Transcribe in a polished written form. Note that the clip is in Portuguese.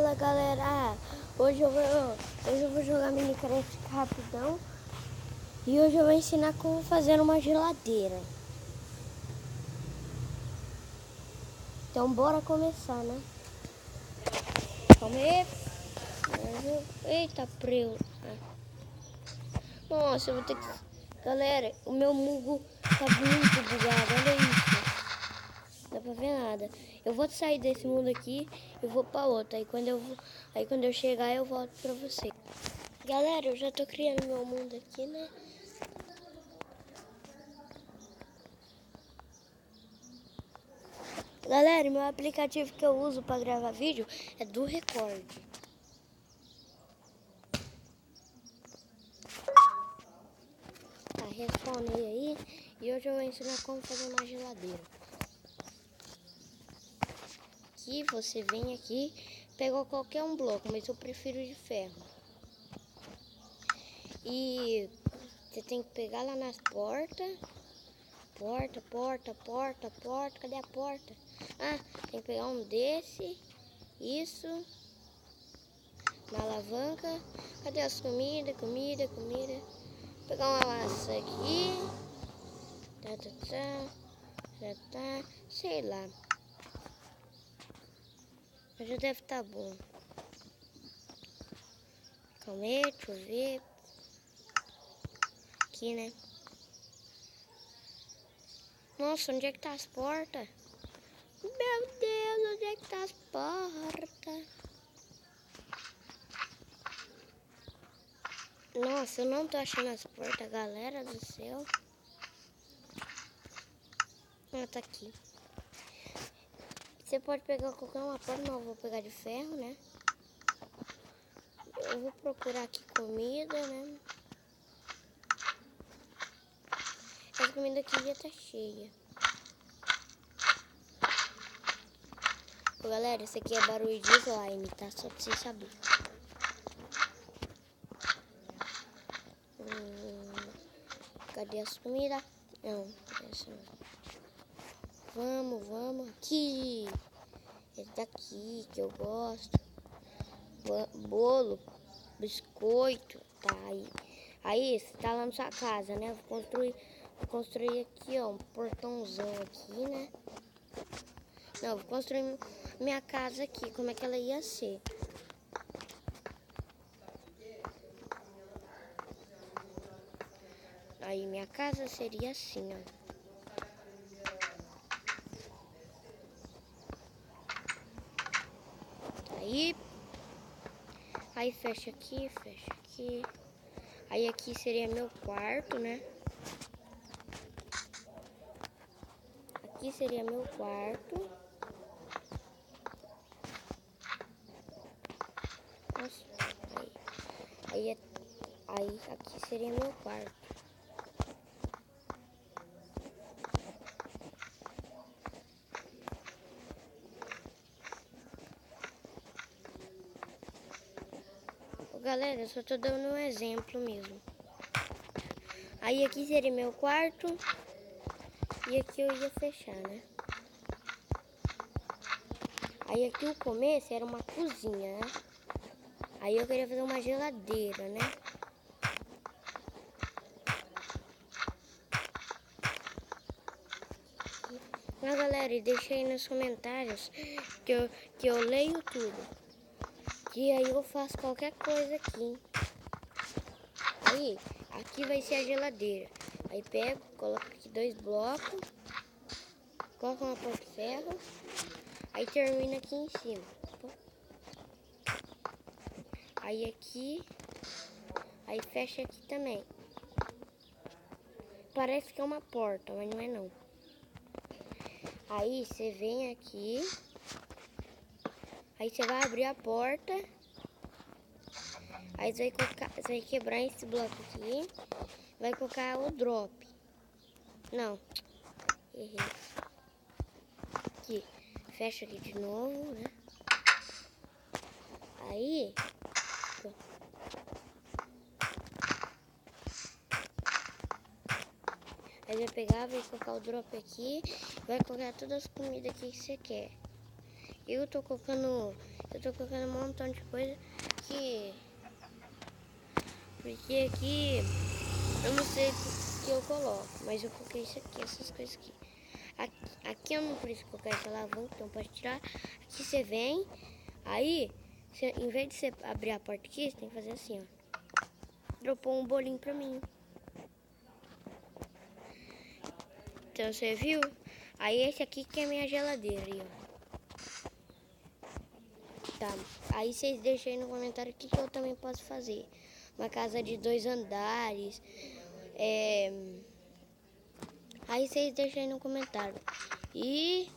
Fala galera, hoje eu vou jogar Minecraft rapidão. E hoje eu vou ensinar como fazer uma geladeira. Então bora começar, né? Calma aí. Eita, preu. Nossa, eu vou ter que... Galera, o meu mugo tá muito bugado, olha isso. Não dá pra ver nada. Eu vou sair desse mundo aqui e vou pra outro. Aí quando eu chegar eu volto pra você. Galera, eu já tô criando meu mundo aqui, né? Galera, meu aplicativo que eu uso pra gravar vídeo é do Record. Tá, responde aí. E hoje eu vou ensinar como fazer uma geladeira. Aqui você vem aqui, pega qualquer um bloco, mas eu prefiro de ferro. E você tem que pegar lá nas portas. Porta. Cadê a porta? Ah, tem que pegar um desse. Isso. Na alavanca. Cadê as comidas? Comida. Pegar uma maçã aqui. Tá. Sei lá. Mas já deve estar bom. Calma aí, deixa eu ver. Aqui, né? Nossa, onde é que tá as portas? Meu Deus, onde é que tá as portas? Nossa, eu não tô achando as portas, galera do céu. Ah, tá aqui. Você pode pegar qualquer uma porta, mas eu vou pegar de ferro, né? Eu vou procurar aqui comida, né? Essa comida aqui já tá cheia. Ô, galera, isso aqui é barulho de slime, tá? Só pra vocês saberem. Cadê as comidas? Não, essa não. Vamos. Aqui. Esse daqui que eu gosto. Bolo, biscoito. Tá aí. Aí, você tá lá na sua casa, né? Vou construir aqui, ó, um portãozão aqui, né? Não, vou construir minha casa aqui, como é que ela ia ser. Aí, minha casa seria assim, ó. Aí fecha aqui. Aí aqui seria meu quarto, né? Aqui seria meu quarto. Nossa, aí aqui seria meu quarto. Galera, eu só tô dando um exemplo mesmo. Aí aqui seria meu quarto. E aqui eu ia fechar, né? Aí aqui o começo era uma cozinha, né? Aí eu queria fazer uma geladeira, né? Mas galera, e deixa aí nos comentários que eu leio tudo. E aí eu faço qualquer coisa aqui. Aí, aqui vai ser a geladeira. Aí pego, coloco aqui 2 blocos. Coloco uma porta de ferro. Aí termina aqui em cima. Aí aqui. Aí fecha aqui também. Parece que é uma porta, mas não é não. Aí você vem aqui. Aí você vai abrir a porta. Aí você vai quebrar esse bloco aqui. Vai colocar o drop. Não. Errei. Aqui. Fecha aqui de novo, né? Aí. Aí vai pegar, vai colocar o drop aqui. Vai colocar todas as comidas aqui que você quer. Eu tô Eu tô colocando um montão de coisa que... Porque aqui eu não sei o que eu coloco, mas eu coloquei isso aqui, essas coisas aqui. Aqui eu não preciso colocar essa alavanca, então pode tirar. Aqui você vem, aí, em vez de você abrir a porta aqui, você tem que fazer assim, ó. Dropou um bolinho pra mim. Então você viu? Aí esse aqui que é a minha geladeira aí, ó. Tá, aí vocês deixam aí no comentário o que eu também posso fazer. Uma casa de 2 andares. Aí vocês deixam aí no comentário. E